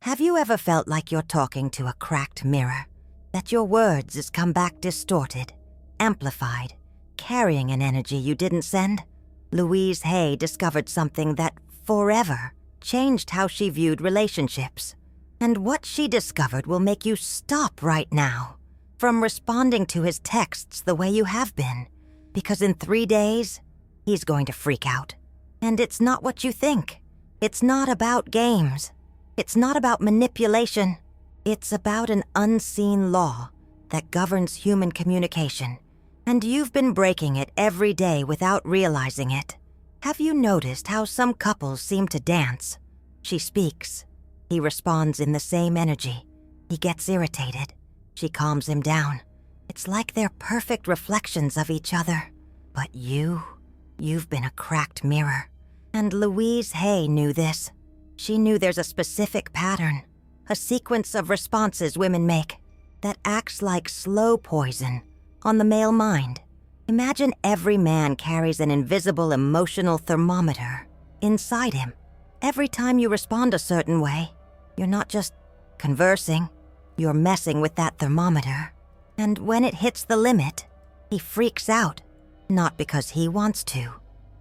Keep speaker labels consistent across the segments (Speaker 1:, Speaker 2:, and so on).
Speaker 1: Have you ever felt like you're talking to a cracked mirror? That your words has come back distorted, amplified, carrying an energy you didn't send? Louise Hay discovered something that forever changed how she viewed relationships. And what she discovered will make you stop right now from responding to his texts the way you have been. Because in 3 days, he's going to freak out. And it's not what you think. It's not about games. It's not about manipulation. It's about an unseen law that governs human communication. And you've been breaking it every day without realizing it. Have you noticed how some couples seem to dance? She speaks. He responds in the same energy. He gets irritated. She calms him down. It's like they're perfect reflections of each other. But you've been a cracked mirror. And Louise Hay knew this. She knew there's a specific pattern, a sequence of responses women make that acts like slow poison on the male mind. Imagine every man carries an invisible emotional thermometer inside him. Every time you respond a certain way, you're not just conversing, you're messing with that thermometer. And when it hits the limit, he freaks out, not because he wants to,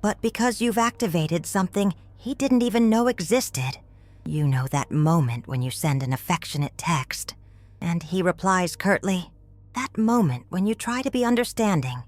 Speaker 1: but because you've activated something he didn't even know existed. You know that moment when you send an affectionate text, and he replies curtly? That moment when you try to be understanding,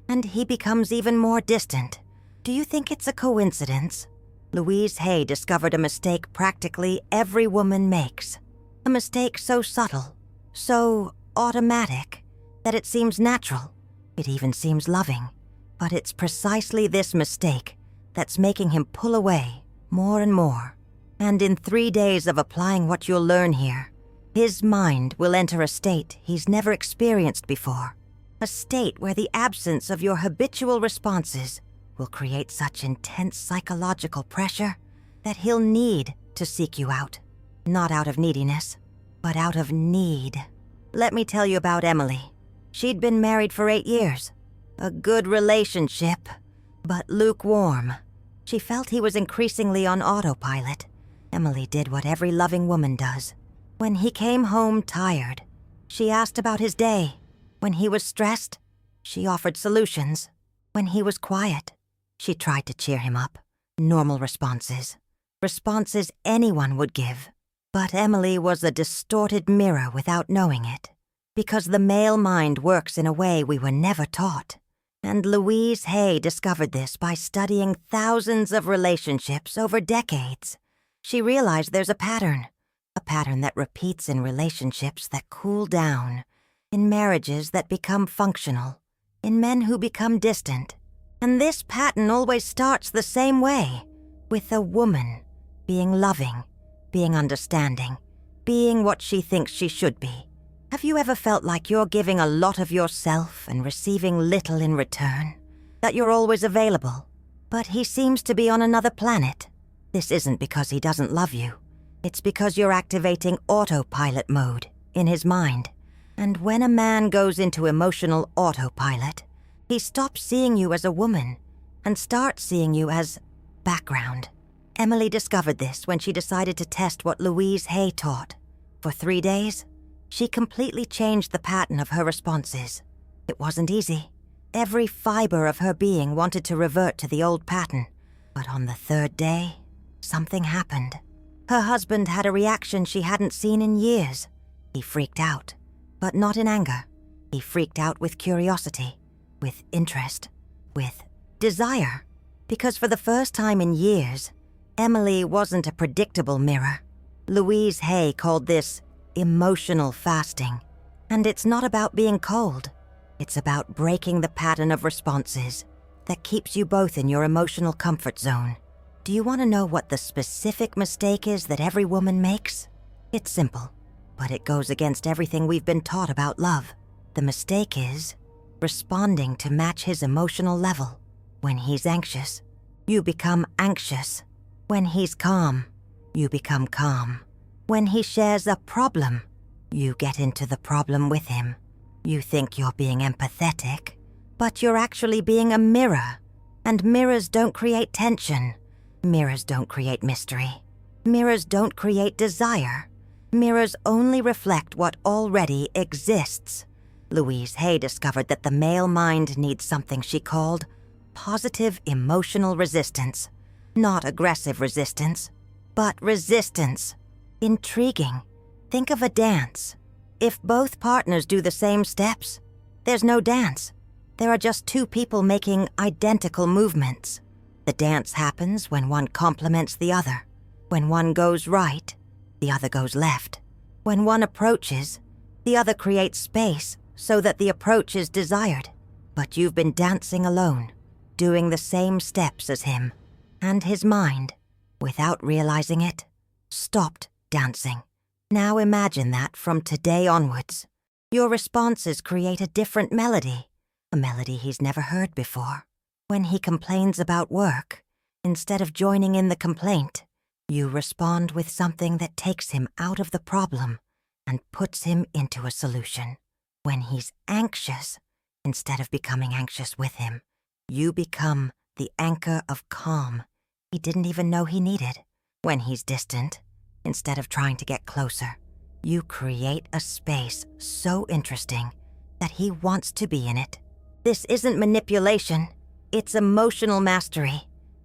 Speaker 1: and he becomes even more distant. Do you think it's a coincidence? Louise Hay discovered a mistake practically every woman makes. A mistake so subtle, so automatic, that it seems natural. It even seems loving. But it's precisely this mistake that's making him pull away more and more. And in 3 days of applying what you'll learn here, his mind will enter a state he's never experienced before. A state where the absence of your habitual responses will create such intense psychological pressure that he'll need to seek you out. Not out of neediness, but out of need. Let me tell you about Emily. She'd been married for 8 years. A good relationship, but lukewarm. She felt he was increasingly on autopilot. Emily did what every loving woman does. When he came home tired, she asked about his day. When he was stressed, she offered solutions. When he was quiet, she tried to cheer him up. Normal responses. Responses anyone would give. But Emily was a distorted mirror without knowing it. Because the male mind works in a way we were never taught. And Louise Hay discovered this by studying thousands of relationships over decades. She realized there's a pattern that repeats in relationships that cool down, in marriages that become functional, in men who become distant. And this pattern always starts the same way, with a woman being loving, being understanding, being what she thinks she should be. Have you ever felt like you're giving a lot of yourself and receiving little in return? That you're always available, but he seems to be on another planet? This isn't because he doesn't love you. It's because you're activating autopilot mode in his mind. And when a man goes into emotional autopilot, he stops seeing you as a woman and starts seeing you as background. Emily discovered this when she decided to test what Louise Hay taught. For 3 days, she completely changed the pattern of her responses. It wasn't easy. Every fiber of her being wanted to revert to the old pattern. But on the 3rd day, something happened. Her husband had a reaction she hadn't seen in years. He freaked out, but not in anger. He freaked out with curiosity, with interest, with desire. Because for the first time in years, Emily wasn't a predictable mirror. Louise Hay called this emotional fasting. And it's not about being cold. It's about breaking the pattern of responses that keeps you both in your emotional comfort zone. Do you want to know what the specific mistake is that every woman makes? It's simple, but it goes against everything we've been taught about love. The mistake is responding to match his emotional level. When he's anxious, you become anxious. When he's calm, you become calm. When he shares a problem, you get into the problem with him. You think you're being empathetic, but you're actually being a mirror. And mirrors don't create tension. Mirrors don't create mystery. Mirrors don't create desire. Mirrors only reflect what already exists. Louise Hay discovered that the male mind needs something she called positive emotional resistance. Not aggressive resistance, but resistance. Intriguing. Think of a dance. If both partners do the same steps, there's no dance. There are just two people making identical movements. The dance happens when one complements the other. When one goes right, the other goes left. When one approaches, the other creates space so that the approach is desired. But you've been dancing alone, doing the same steps as him. And his mind, without realizing it, stopped dancing. Now imagine that from today onwards, your responses create a different melody, a melody he's never heard before. When he complains about work, instead of joining in the complaint, you respond with something that takes him out of the problem and puts him into a solution. When he's anxious, instead of becoming anxious with him, you become the anchor of calm he didn't even know he needed. When he's distant, instead of trying to get closer, you create a space so interesting that he wants to be in it. This isn't manipulation, it's emotional mastery.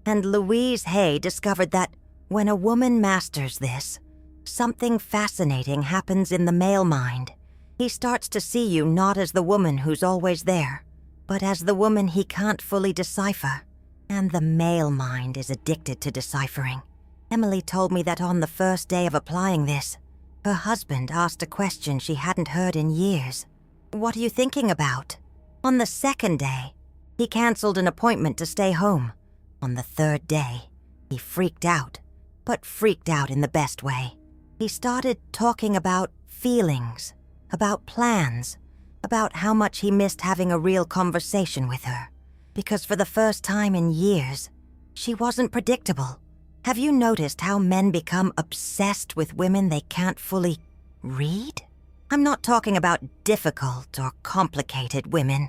Speaker 1: And Louise Hay discovered that when a woman masters this, something fascinating happens in the male mind. He starts to see you not as the woman who's always there, but as the woman he can't fully decipher. And the male mind is addicted to deciphering. Emily told me that on the first day of applying this, her husband asked a question she hadn't heard in years. "What are you thinking about?" On the second day, he canceled an appointment to stay home. On the third day, he freaked out, but freaked out in the best way. He started talking about feelings, about plans, about how much he missed having a real conversation with her. Because for the first time in years, she wasn't predictable. Have you noticed how men become obsessed with women they can't fully read? I'm not talking about difficult or complicated women.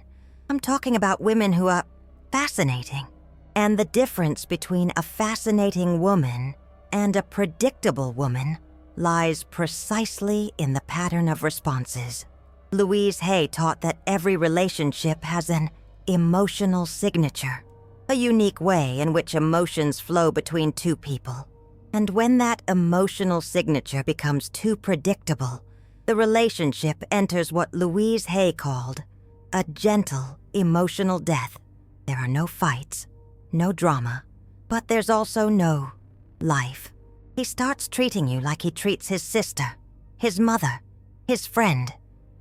Speaker 1: I'm talking about women who are fascinating. And the difference between a fascinating woman and a predictable woman lies precisely in the pattern of responses. Louise Hay taught that every relationship has an emotional signature, a unique way in which emotions flow between two people. And when that emotional signature becomes too predictable, the relationship enters what Louise Hay called a gentle emotional death. There are no fights, no drama, but there's also no life. He starts treating you like he treats his sister, his mother, his friend,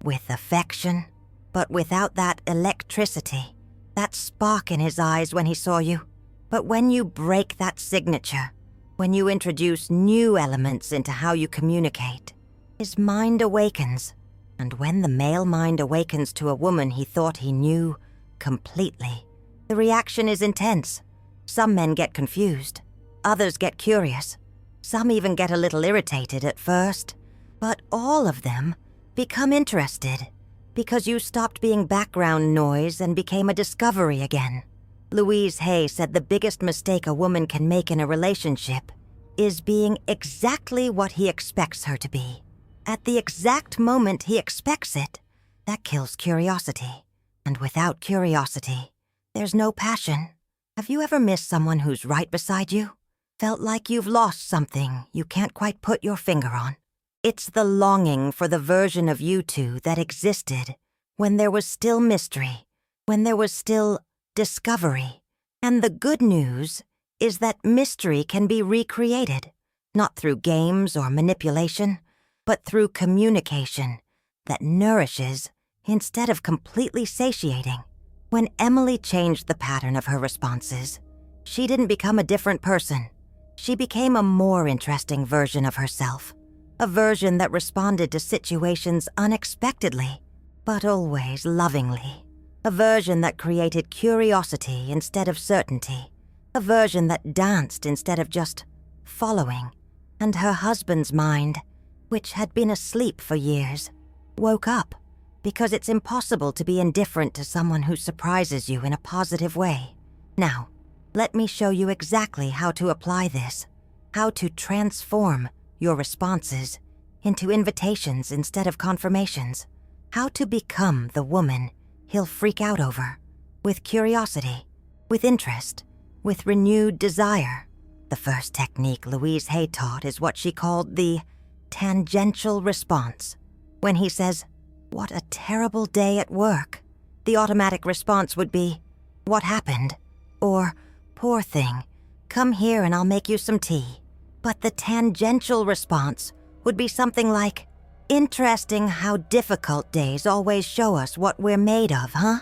Speaker 1: with affection, but without that electricity, that spark in his eyes when he saw you. But when you break that signature, when you introduce new elements into how you communicate, his mind awakens. And when the male mind awakens to a woman he thought he knew completely, the reaction is intense. Some men get confused, others get curious, some even get a little irritated at first, but all of them become interested because you stopped being background noise and became a discovery again. Louise Hay said the biggest mistake a woman can make in a relationship is being exactly what he expects her to be. At the exact moment he expects it, that kills curiosity. And without curiosity, there's no passion. Have you ever missed someone who's right beside you? Felt like you've lost something you can't quite put your finger on? It's the longing for the version of you two that existed when there was still mystery, when there was still discovery. And the good news is that mystery can be recreated, not through games or manipulation, but through communication that nourishes instead of completely satiating. When Emily changed the pattern of her responses, she didn't become a different person. She became a more interesting version of herself. A version that responded to situations unexpectedly, but always lovingly. A version that created curiosity instead of certainty. A version that danced instead of just following. And her husband's mind, which had been asleep for years, woke up because it's impossible to be indifferent to someone who surprises you in a positive way. Now, let me show you exactly how to apply this, how to transform your responses into invitations instead of confirmations. How to become the woman he'll freak out over, with curiosity, with interest, with renewed desire. The first technique Louise Hay taught is what she called the tangential response. When he says, "What a terrible day at work," the automatic response would be, "What happened?" Or, "Poor thing, come here and I'll make you some tea." But the tangential response would be something like, "Interesting how difficult days always show us what we're made of, huh?"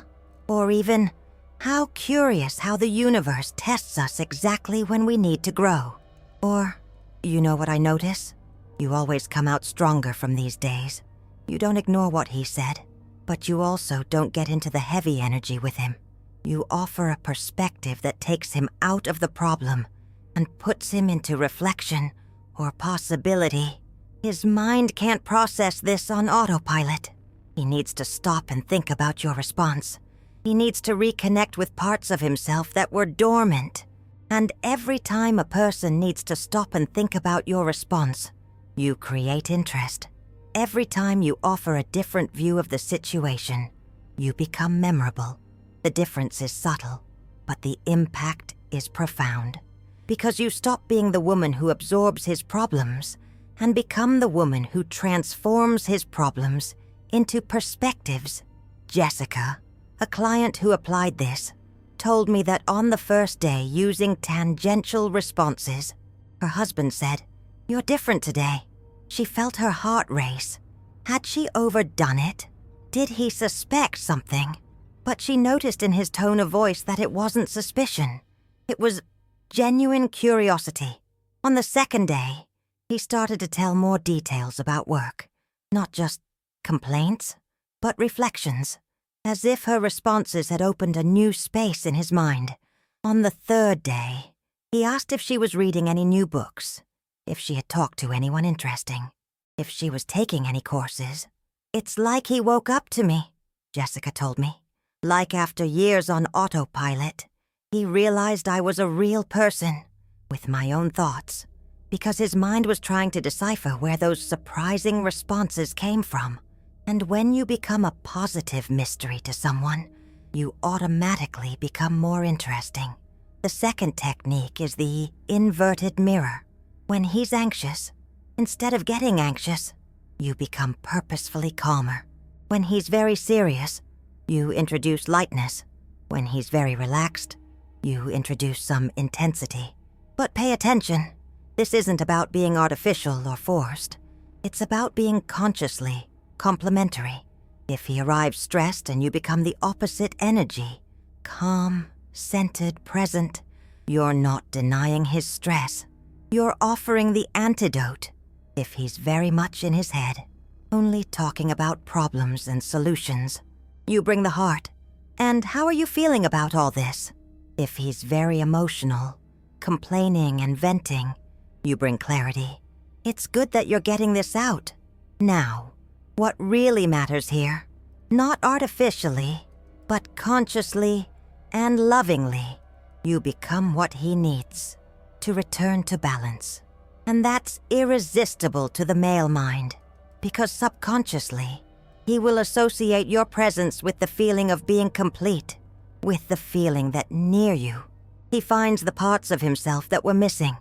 Speaker 1: Or even, "How curious how the universe tests us exactly when we need to grow." Or, "You know what I notice? You always come out stronger from these days. You don't ignore what he said, but you also don't get into the heavy energy with him. You offer a perspective that takes him out of the problem and puts him into reflection or possibility. His mind can't process this on autopilot. He needs to stop and think about your response. He needs to reconnect with parts of himself that were dormant. And every time a person needs to stop and think about your response, you create interest. Every time you offer a different view of the situation, you become memorable. The difference is subtle, but the impact is profound. Because you stop being the woman who absorbs his problems and become the woman who transforms his problems into perspectives. Jessica, a client who applied this, told me that on the first day using tangential responses, her husband said, "You're different today." She felt her heart race. Had she overdone it? Did he suspect something? But she noticed in his tone of voice that it wasn't suspicion. It was genuine curiosity. On the second day, he started to tell more details about work. Not just complaints, but reflections, as if her responses had opened a new space in his mind. On the third day, he asked if she was reading any new books, if she had talked to anyone interesting, if she was taking any courses. "It's like he woke up to me," Jessica told me. "Like after years on autopilot, he realized I was a real person, with my own thoughts, because his mind was trying to decipher where those surprising responses came from. And when you become a positive mystery to someone, you automatically become more interesting." The second technique is the inverted mirror. When he's anxious, instead of getting anxious, you become purposefully calmer. When he's very serious, you introduce lightness. When he's very relaxed, you introduce some intensity. But pay attention. This isn't about being artificial or forced. It's about being consciously complementary. If he arrives stressed and you become the opposite energy, calm, centered, present, you're not denying his stress. You're offering the antidote. If he's very much in his head, only talking about problems and solutions, you bring the heart. "And how are you feeling about all this?" If he's very emotional, complaining and venting, you bring clarity. "It's good that you're getting this out. Now, what really matters here, not artificially, but consciously and lovingly, you become what he needs to return to balance." And that's irresistible to the male mind, because subconsciously, he will associate your presence with the feeling of being complete, with the feeling that near you, he finds the parts of himself that were missing.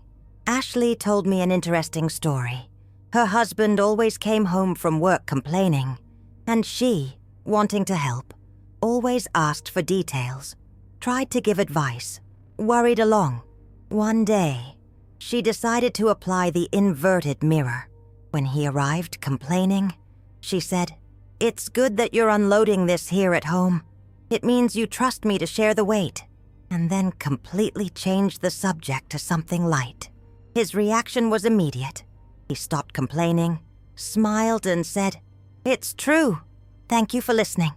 Speaker 1: Ashley told me an interesting story. Her husband always came home from work complaining, and she, wanting to help, always asked for details, tried to give advice, worried along. One day, she decided to apply the inverted mirror. When he arrived complaining, she said, "It's good that you're unloading this here at home. It means you trust me to share the weight," and then completely changed the subject to something light. His reaction was immediate. He stopped complaining, smiled, and said, "It's true. Thank you for listening."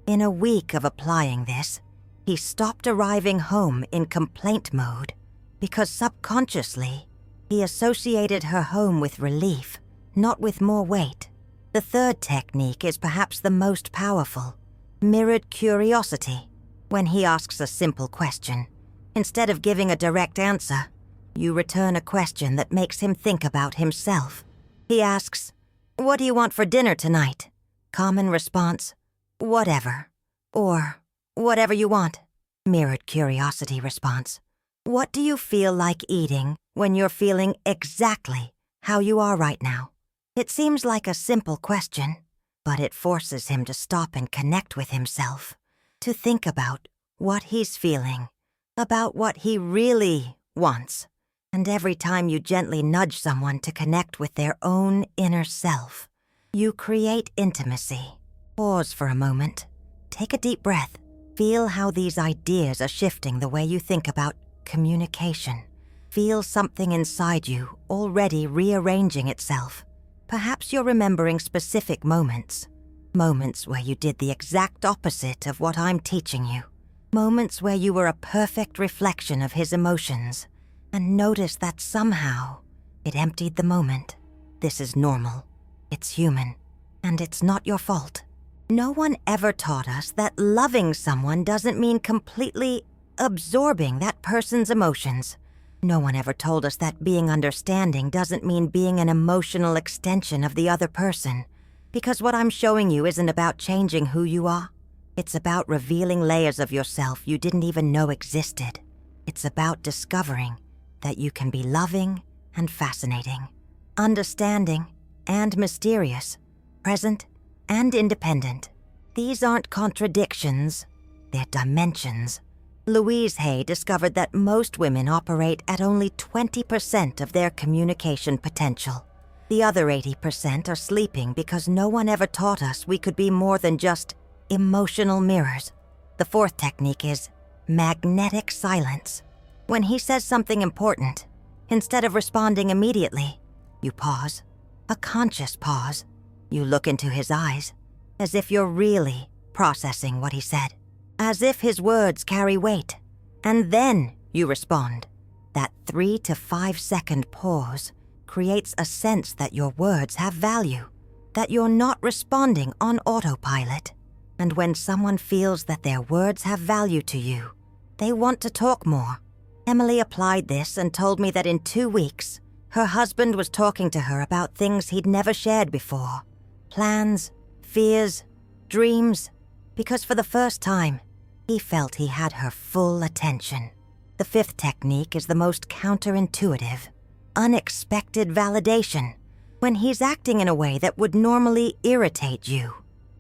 Speaker 1: In a week of applying this, he stopped arriving home in complaint mode because subconsciously, he associated her home with relief, not with more weight. The third technique is perhaps the most powerful, mirrored curiosity. When he asks a simple question, instead of giving a direct answer, you return a question that makes him think about himself. He asks, "What do you want for dinner tonight?" Common response, "Whatever." Or, "Whatever you want." Mirrored curiosity response, "What do you feel like eating when you're feeling exactly how you are right now?" It seems like a simple question, but it forces him to stop and connect with himself, to think about what he's feeling, about what he really wants. And every time you gently nudge someone to connect with their own inner self, you create intimacy. Pause for a moment. Take a deep breath. Feel how these ideas are shifting the way you think about communication. Feel something inside you already rearranging itself. Perhaps you're remembering specific moments. Moments where you did the exact opposite of what I'm teaching you. Moments where you were a perfect reflection of his emotions, and notice that somehow it emptied the moment. This is normal. It's human. And it's not your fault. No one ever taught us that loving someone doesn't mean completely absorbing that person's emotions. No one ever told us that being understanding doesn't mean being an emotional extension of the other person. Because what I'm showing you isn't about changing who you are. It's about revealing layers of yourself you didn't even know existed. It's about discovering that you can be loving and fascinating, understanding and mysterious, present and independent. These aren't contradictions, they're dimensions. Louise Hay discovered that most women operate at only 20% of their communication potential. The other 80% are sleeping because no one ever taught us we could be more than just emotional mirrors. The fourth technique is magnetic silence. When he says something important, instead of responding immediately, you pause, a conscious pause. You look into his eyes, as if you're really processing what he said, as if his words carry weight, and then you respond. That 3 to 5 second pause creates a sense that your words have value, that you're not responding on autopilot. And when someone feels that their words have value to you, they want to talk more. Emily applied this and told me that in 2 weeks, her husband was talking to her about things he'd never shared before. Plans, fears, dreams, because for the first time, he felt he had her full attention. The fifth technique is the most counterintuitive, unexpected validation, when he's acting in a way that would normally irritate you.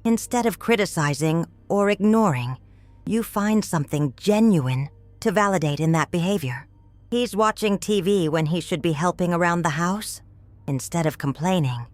Speaker 1: Instead of criticizing or ignoring, you find something genuine to validate in that behavior. He's watching TV when he should be helping around the house. Instead of complaining,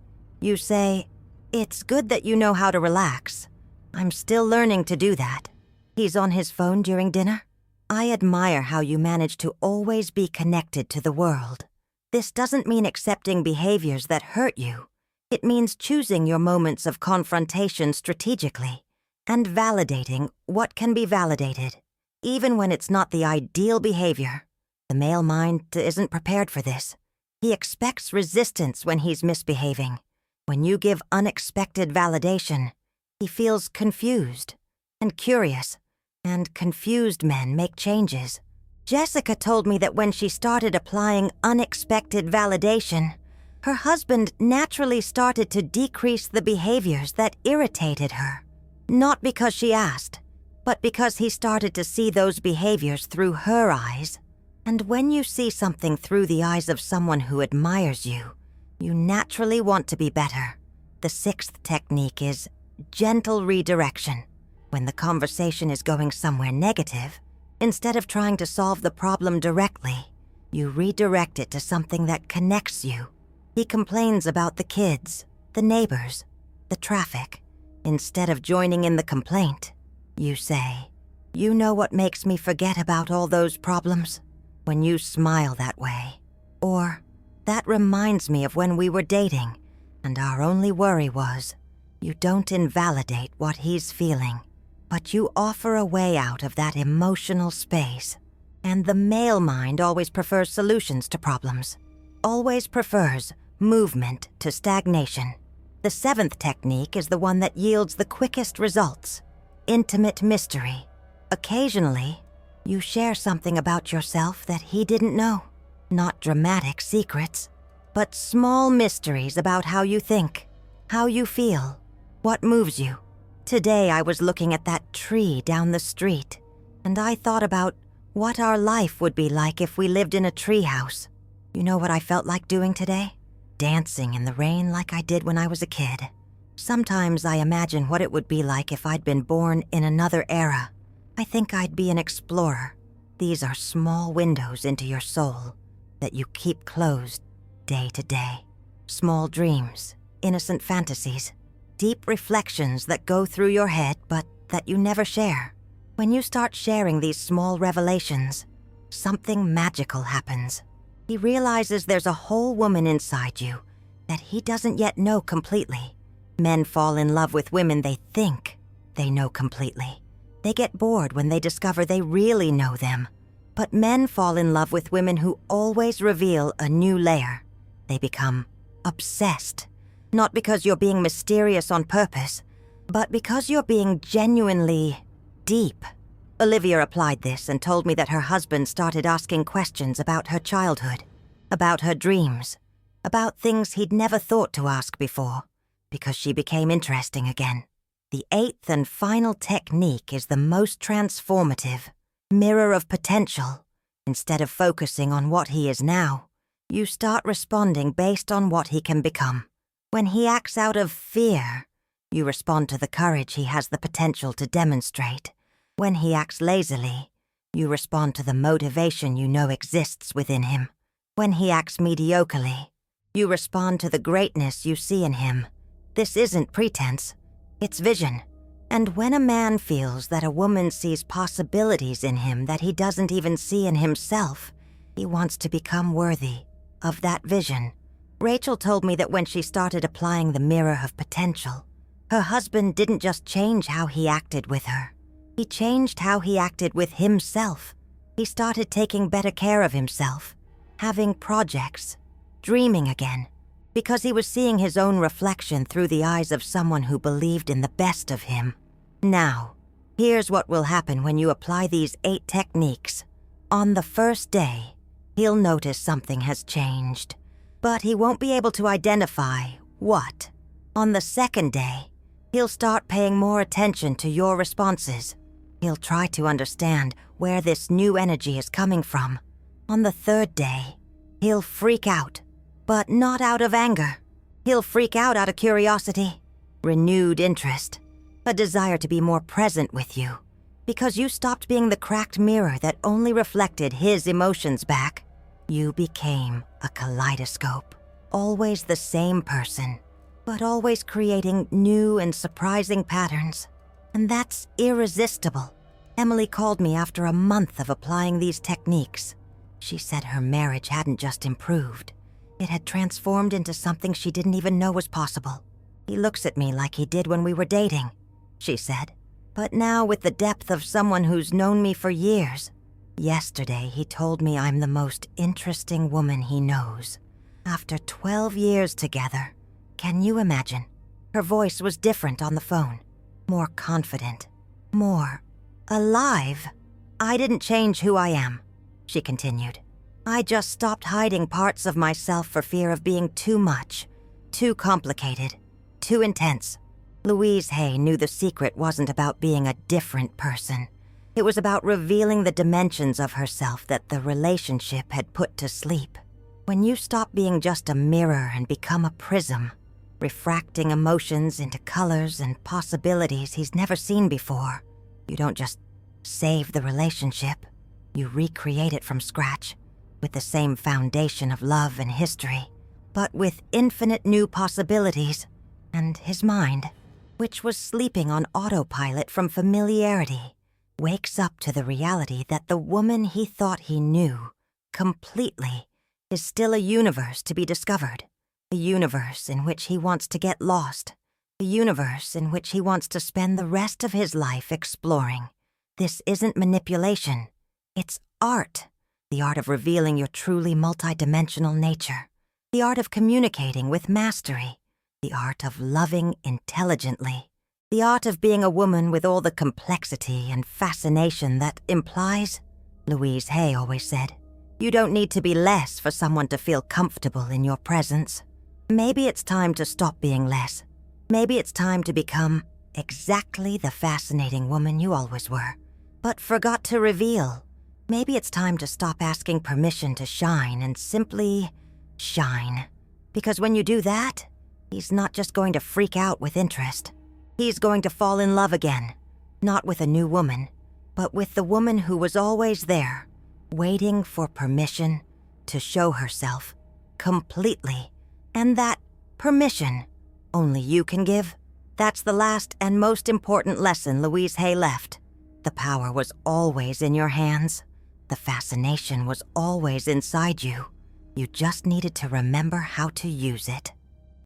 Speaker 1: you say, "It's good that you know how to relax. I'm still learning to do that." He's on his phone during dinner. I admire how you manage to always be connected to the world. This doesn't mean accepting behaviors that hurt you. It means choosing your moments of confrontation strategically and validating what can be validated, even when it's not the ideal behavior. The male mind isn't prepared for this. He expects resistance when he's misbehaving. When you give unexpected validation, he feels confused and curious, and confused men make changes. Jessica told me that when she started applying unexpected validation, her husband naturally started to decrease the behaviors that irritated her. Not because she asked, but because he started to see those behaviors through her eyes. And when you see something through the eyes of someone who admires you, you naturally want to be better. The sixth technique is gentle redirection. When the conversation is going somewhere negative, instead of trying to solve the problem directly, you redirect it to something that connects you. He complains about the kids, the neighbors, the traffic. Instead of joining in the complaint, you say, "You know what makes me forget about all those problems? When you smile that way." Or, "That reminds me of when we were dating, and our only worry was," you don't invalidate what he's feeling, but you offer a way out of that emotional space. And the male mind always prefers solutions to problems, always prefers movement to stagnation. The seventh technique is the one that yields the quickest results: intimate mystery. Occasionally, you share something about yourself that he didn't know. Not dramatic secrets, but small mysteries about how you think, how you feel, what moves you. Today I was looking at that tree down the street, and I thought about what our life would be like if we lived in a treehouse. You know what I felt like doing today? Dancing in the rain like I did when I was a kid. Sometimes I imagine what it would be like if I'd been born in another era. I think I'd be an explorer. These are small windows into your soul that you keep closed day to day. Small dreams, innocent fantasies, deep reflections that go through your head but that you never share. When you start sharing these small revelations, something magical happens. He realizes there's a whole woman inside you that he doesn't yet know completely. Men fall in love with women they think they know completely. They get bored when they discover they really know them. But men fall in love with women who always reveal a new layer. They become obsessed, not because you're being mysterious on purpose, but because you're being genuinely deep. Olivia applied this and told me that her husband started asking questions about her childhood, about her dreams, about things he'd never thought to ask before, because she became interesting again. The eighth and final technique is the most transformative, mirror of potential. Instead of focusing on what he is now, you start responding based on what he can become. When he acts out of fear, you respond to the courage he has the potential to demonstrate. When he acts lazily, you respond to the motivation you know exists within him. When he acts mediocrely, you respond to the greatness you see in him. This isn't pretense, it's vision. And when a man feels that a woman sees possibilities in him that he doesn't even see in himself, he wants to become worthy of that vision. Rachel told me that when she started applying the mirror of potential, her husband didn't just change how he acted with her. He changed how he acted with himself. He started taking better care of himself, having projects, dreaming again, because he was seeing his own reflection through the eyes of someone who believed in the best of him. Now, here's what will happen when you apply these 8 techniques. On the first day, he'll notice something has changed, but he won't be able to identify what. On the second day, he'll start paying more attention to your responses. He'll try to understand where this new energy is coming from. On the third day, he'll freak out, but not out of anger. He'll freak out of curiosity, renewed interest, a desire to be more present with you, because you stopped being the cracked mirror that only reflected his emotions back. You became a kaleidoscope, always the same person, but always creating new and surprising patterns. And that's irresistible. Emily called me after a month of applying these techniques. She said her marriage hadn't just improved. It had transformed into something she didn't even know was possible. He looks at me like he did when we were dating, she said, but now with the depth of someone who's known me for years. Yesterday, he told me I'm the most interesting woman he knows. After 12 years together, can you imagine? Her voice was different on the phone, more confident, more alive. I didn't change who I am, she continued. I just stopped hiding parts of myself for fear of being too much, too complicated, too intense. Louise Hay knew the secret wasn't about being a different person. It was about revealing the dimensions of herself that the relationship had put to sleep. When you stop being just a mirror and become a prism, refracting emotions into colors and possibilities he's never seen before, you don't just save the relationship, you recreate it from scratch, with the same foundation of love and history, but with infinite new possibilities. And his mind, which was sleeping on autopilot from familiarity, wakes up to the reality that the woman he thought he knew completely is still a universe to be discovered, a universe in which he wants to get lost, a universe in which he wants to spend the rest of his life exploring. This isn't manipulation, it's art. The art of revealing your truly multidimensional nature, the art of communicating with mastery, the art of loving intelligently, the art of being a woman with all the complexity and fascination that implies, Louise Hay always said, you don't need to be less for someone to feel comfortable in your presence. Maybe it's time to stop being less Maybe it's time to become exactly the fascinating woman you always were, but forgot to reveal. Maybe it's time to stop asking permission to shine and simply shine. Because when you do that, he's not just going to freak out with interest. He's going to fall in love again, not with a new woman, but with the woman who was always there, waiting for permission to show herself completely. And that permission only you can give. That's the last and most important lesson Louise Hay left. The power was always in your hands. The fascination was always inside you. You just needed to remember how to use it.